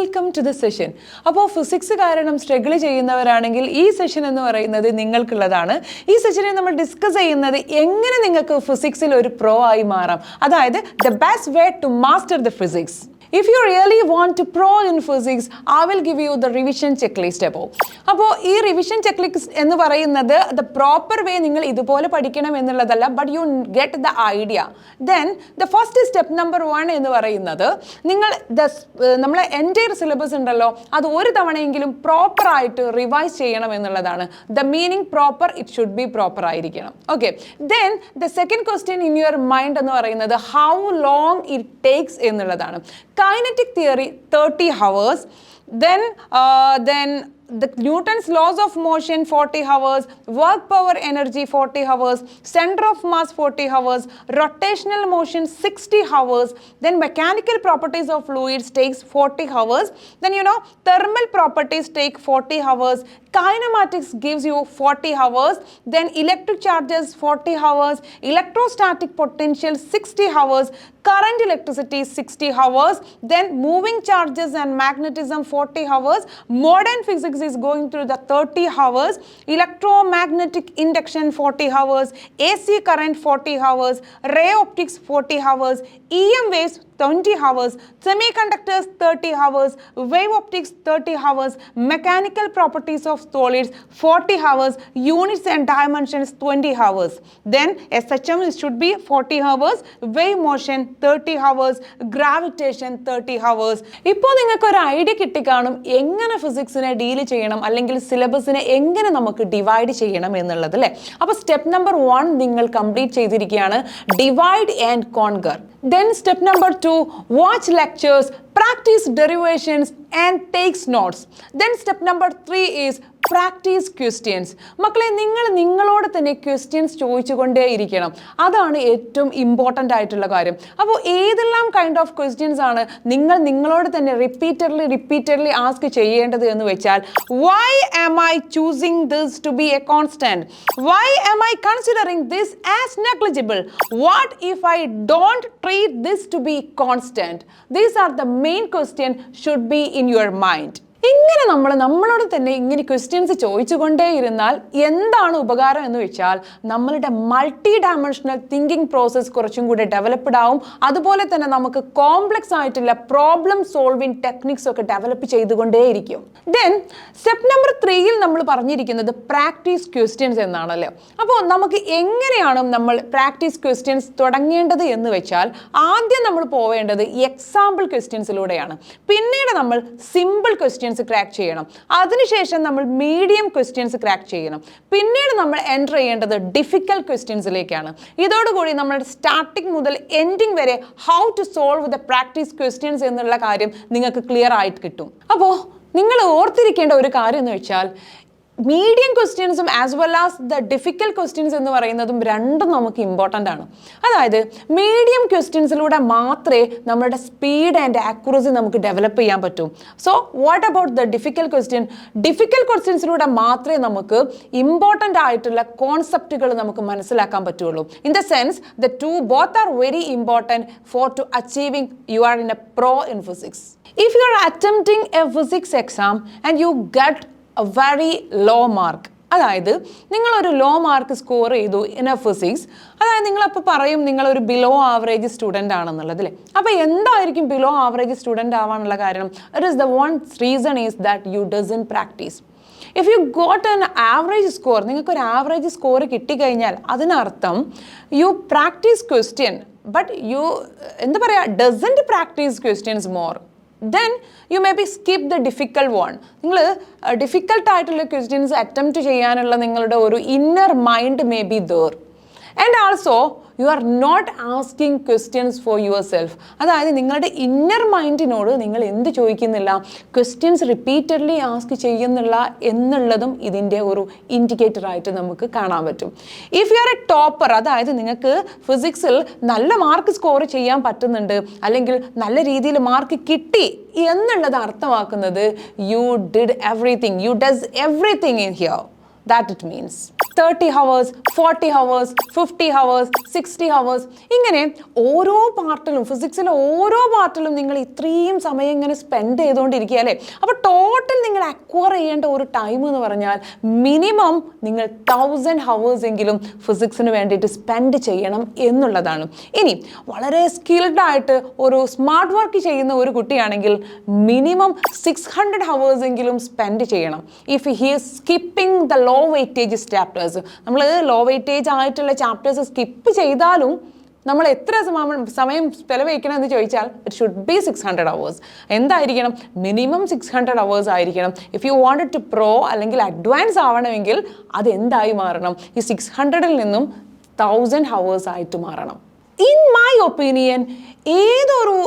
Welcome to the session. അപ്പോൾ physics കാരണം struggle ചെയ്യുന്നവരാണെങ്കിൽ ഈ സെഷൻ എന്ന് പറയുന്നത് നിങ്ങൾക്കുള്ളതാണ്. ഈ സെഷനിൽ നമ്മൾ ഡിസ്കസ് ചെയ്യുന്നത് എങ്ങനെ നിങ്ങൾക്ക് ഫിസിക്സിൽ ഒരു പ്രോ ആയി മാറാം, അതായത് the best way to master the physics. If you really want to pro in physics, I will give you the revision checklist above. അപ്പോൾ ഈ റിവിഷൻ ചെക്ക്ലിസ്റ്റ് എന്ന് പറയുന്നത് ദ പ്രോപ്പർ വേ നിങ്ങൾ ഇതുപോലെ പഠിക്കണം എന്നുള്ളതല്ല, but you get the idea. Then the first step number 1 എന്ന് പറയുന്നത് നിങ്ങൾ നമ്മളെ എൻറ്റയർ സിലബസ് ഉണ്ടല്ലോ അത് ഒരു തവണയെങ്കിലും പ്രോപ്പറായിട്ട് റിവൈസ് ചെയ്യണം എന്നുള്ളതാണ്. The meaning proper, it should be proper ആയിരിക്കണം. Okay, then the second question in your mind എന്ന് പറയുന്നത് ഹൗ ലോങ് ഇറ്റ് ടേക്സ് എന്നുള്ളതാണ്. Kinetic theory 30 hours, then the Newton's laws of motion 40 hours, work power energy 40 hours, center of mass 40 hours, rotational motion 60 hours, then mechanical properties of fluids takes 40 hours, then thermal properties take 40 hours, kinematics gives you 40 hours, then electric charges 40 hours, electrostatic potential 60 hours, current electricity 60 hours, then moving charges and magnetism 40 hours, modern physics is going through the 30 hours, electromagnetic induction 40 hours, AC current 40 hours, ray optics 40 hours, EM waves 20 hours, semiconductors 30 hours, wave optics 30 hours, mechanical properties of solids 40 hours, units and dimensions 20 hours. Then SHM should be 40 hours, wave motion 30 hours, gravitation 30 hours. ഇപ്പോൾ നിങ്ങൾക്ക് ഒരു idea കിട്ടിക്കാണും എങ്ങനെ ഫിസിക്സിനെ deal ചെയ്യണം അല്ലെങ്കിൽ സിലബസിനെ എങ്ങനെ നമുക്ക് divide ചെയ്യണം എന്നുള്ളത് അല്ലേ. അപ്പോൾ സ്റ്റെപ്പ് നമ്പർ 1 നിങ്ങൾ കംപ്ലീറ്റ് ചെയ്തിരിക്കുകയാണ്, divide and conquer. Then step number 2, watch lectures, practice derivations and takes notes. Then step number 3 is practice questions. മക്കളെ, നിങ്ങളോട് തന്നെ ക്വസ്റ്റ്യൻസ് ചോദിച്ചുകൊണ്ടേ ഇരിക്കണം. അതാണ് ഏറ്റവും ഇമ്പോർട്ടൻ്റ് ആയിട്ടുള്ള കാര്യം. അപ്പോൾ ഏതെല്ലാം കൈൻഡ് ഓഫ് ക്വസ്റ്റ്യൻസ് ആണ് നിങ്ങളോട് തന്നെ റിപ്പീറ്റഡ്ലി ആസ്ക് ചെയ്യേണ്ടത് എന്ന് വെച്ചാൽ, why am I choosing this to be a constant? Why am I considering this as negligible? What if I don't treat this to be constant? These are the main question should be in your mind. ഇങ്ങനെ നമ്മളോട് തന്നെ ഇങ്ങനെ questions ചോദിച്ചുകൊണ്ടേ ഇരുന്നാൽ എന്താണ് ഉപകാരം എന്ന് വെച്ചാൽ നമ്മളുടെ മൾട്ടി ഡയമെൻഷണൽ തിങ്കിങ് പ്രോസസ്സ് കുറച്ചും കൂടെ ഡെവലപ്ഡ് ആവും. അതുപോലെ തന്നെ നമുക്ക് കോംപ്ലക്സ് ആയിട്ടുള്ള പ്രോബ്ലം സോൾവിങ് ടെക്നിക്സ് ഒക്കെ ഡെവലപ്പ് ചെയ്തുകൊണ്ടേയിരിക്കും. ദെൻ സ്റ്റെപ്പ് നമ്പർ 3 നമ്മൾ പറഞ്ഞിരിക്കുന്നത് പ്രാക്ടീസ് ക്വസ്റ്റ്യൻസ് എന്നാണല്ലോ. അപ്പോൾ നമുക്ക് എങ്ങനെയാണ് നമ്മൾ പ്രാക്ടീസ് ക്വസ്റ്റ്യൻസ് തുടങ്ങേണ്ടത് എന്ന് വെച്ചാൽ ആദ്യം നമ്മൾ പോവേണ്ടത് എക്സാമ്പിൾ ക്വസ്റ്റ്യൻസിലൂടെയാണ്. പിന്നീട് നമ്മൾ സിമ്പിൾ ക്വസ്റ്റ്യൻസ് ക്രാക്ക് ചെയ്യണം. അതിനുശേഷം നമ്മൾ മീഡിയം ക്വസ്റ്റ്യൻസ് ക്രാക്ക് ചെയ്യണം. പിന്നീട് നമ്മൾ എൻ്റർ ചെയ്യേണ്ടത് ഡിഫിക്കൽട്ട് ക്വസ്റ്റ്യൻസിലേക്കാണ്. ഇതോടുകൂടി നമ്മൾ സ്റ്റാർട്ടിങ് മുതൽ എൻഡിങ് വരെ how to solve the practice questions എന്നുള്ള കാര്യം നിങ്ങൾക്ക് ക്ലിയർ ആയിട്ട് കിട്ടും. അപ്പോൾ നിങ്ങൾ ഓർത്തിരിക്കേണ്ട ഒരു കാര്യം എന്ന് വെച്ചാൽ മീഡിയം ക്വസ്റ്റ്യൻസും as well as the difficult questions എന്ന് പറയുന്നതും രണ്ടും നമുക്ക് ഇമ്പോർട്ടൻ്റ് ആണ്. അതായത് മീഡിയം ക്വസ്റ്റ്യൻസിലൂടെ മാത്രമേ നമ്മുടെ സ്പീഡ് ആൻഡ് ആക്യുറസി നമുക്ക് ഡെവലപ്പ് ചെയ്യാൻ പറ്റൂ. So what about the difficult question? Difficult ക്വസ്റ്റ്യൻസിലൂടെ മാത്രമേ നമുക്ക് ഇമ്പോർട്ടൻ്റ് ആയിട്ടുള്ള കോൺസെപ്റ്റുകൾ നമുക്ക് മനസ്സിലാക്കാൻ പറ്റുള്ളൂ. In the sense the to both are very important for to achieving you are in a pro in physics. If you are attempting a physics exam and you get a very low mark, അതായത് നിങ്ങളൊരു low mark score ചെയ്തു in a physics, അതായത് നിങ്ങളപ്പോൾ പറയും നിങ്ങളൊരു below average student ആണെന്നുള്ളത് അല്ലേ. അപ്പോൾ എന്തായിരിക്കും ബിലോ ആവറേജ് സ്റ്റുഡൻ്റ് ആവാനുള്ള കാരണം? It is the one reason is that you doesn't practice. If you got an average score, നിങ്ങൾക്കൊരു ആവറേജ് സ്കോർ കിട്ടിക്കഴിഞ്ഞാൽ അതിനർത്ഥം you practice question but you doesn't practice questions more. Then you maybe skip the difficult one. നിങ്ങൾ difficult ആയിട്ടുള്ള questions attempt ചെയ്യാനുള്ള നിങ്ങളുടെ ഒരു inner mind may be there. And also you are not asking questions for yourself. അതായത് നിങ്ങളുടെ inner മൈൻഡിനോട് നിങ്ങൾ എന്ത് ചോദിക്കുന്നില്ല, ക്വസ്റ്റ്യൻസ് റിപ്പീറ്റഡ്ലി ആസ്ക് ചെയ്യുന്നില്ല എന്നുള്ളതും ഇതിൻ്റെ ഒരു ഇൻഡിക്കേറ്ററായിട്ട് നമുക്ക് കാണാൻ പറ്റും. If you R A topper, അതായത് നിങ്ങൾക്ക് ഫിസിക്സിൽ നല്ല മാർക്ക് സ്കോർ ചെയ്യാൻ പറ്റുന്നുണ്ട് അല്ലെങ്കിൽ നല്ല രീതിയിൽ മാർക്ക് കിട്ടി എന്നുള്ളത് അർത്ഥമാക്കുന്നത് you did everything, you does everything in here. That it means. 30 hours, 40 hours, 50 hours, 60 hours ഇങ്ങനെ ഓരോ പാർട്ടിലും ഫിസിക്സിലെ ഓരോ പാർട്ടിലും നിങ്ങൾ ഇത്രയും സമയം ഇങ്ങനെ സ്പെൻഡ് ചെയ്തുകൊണ്ടിരിക്കുക അല്ലേ. അപ്പോൾ ടോട്ടൽ നിങ്ങൾ അക്വയർ ചെയ്യേണ്ട ഒരു ടൈം എന്ന് പറഞ്ഞാൽ മിനിമം നിങ്ങൾ 1000 hours എങ്കിലും ഫിസിക്സിന് വേണ്ടിയിട്ട് സ്പെൻഡ് ചെയ്യണം എന്നുള്ളതാണ്. ഇനി വളരെ സ്കിൽഡ് ആയിട്ട് ഒരു സ്മാർട്ട് വർക്ക് ചെയ്യുന്ന ഒരു കുട്ടിയാണെങ്കിൽ മിനിമം 600 hours എങ്കിലും സ്പെൻഡ് ചെയ്യണം. If he is skipping the low weightage chapters, നമ്മൾ ലോ വെയിറ്റേജ് ആയിട്ടുള്ള ചാപ്റ്റേഴ്സ് സ്കിപ്പ് ചെയ്താലും നമ്മൾ എത്ര സമയം ചെലവഴിക്കണം എന്ന് ചോദിച്ചാൽ ഇറ്റ് ഷുഡ് ബി 600 hours. എന്തായിരിക്കണം? മിനിമം 600 hours ആയിരിക്കണം. If you wanted to pro അല്ലെങ്കിൽ അഡ്വാൻസ് ആവണമെങ്കിൽ അത് എന്തായി മാറണം? ഈ 600ൽ നിന്നും 1000 hours ആയിട്ട് മാറണം. ഇൻ മൈ ഒപ്പീനിയൻ ഏതൊരു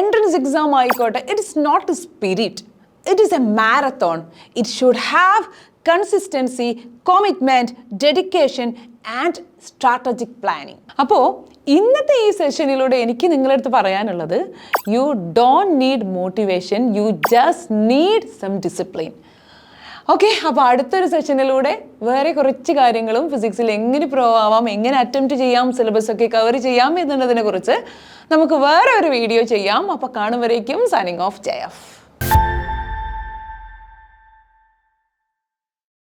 എൻട്രൻസ് എക്സാം ആയിക്കോട്ടെ, it is not a spirit, it is a marathon. It should have consistency, commitment, dedication and strategic planning. അപ്പോൾ ഇന്നത്തെ ഈ സെഷനിലൂടെ എനിക്ക് നിങ്ങളുടെ അടുത്ത് പറയാനുള്ളത്, you don't need motivation, you just need some discipline. Okay, അപ്പോൾ അടുത്തൊരു സെഷനിലൂടെ വേറെ കുറച്ച് കാര്യങ്ങളും ഫിസിക്സിൽ എങ്ങനെ പ്രോ ആവാം, എങ്ങനെ അറ്റംപ്റ്റ് ചെയ്യാം, സിലബസ് ഒക്കെ കവർ ചെയ്യാം എന്നുള്ളതിനെ കുറിച്ച് നമുക്ക് വേറെ ഒരു വീഡിയോ ചെയ്യാം. അപ്പോൾ കാണും വരേക്കും സൈനിങ് ഓഫ് ജയഫ്.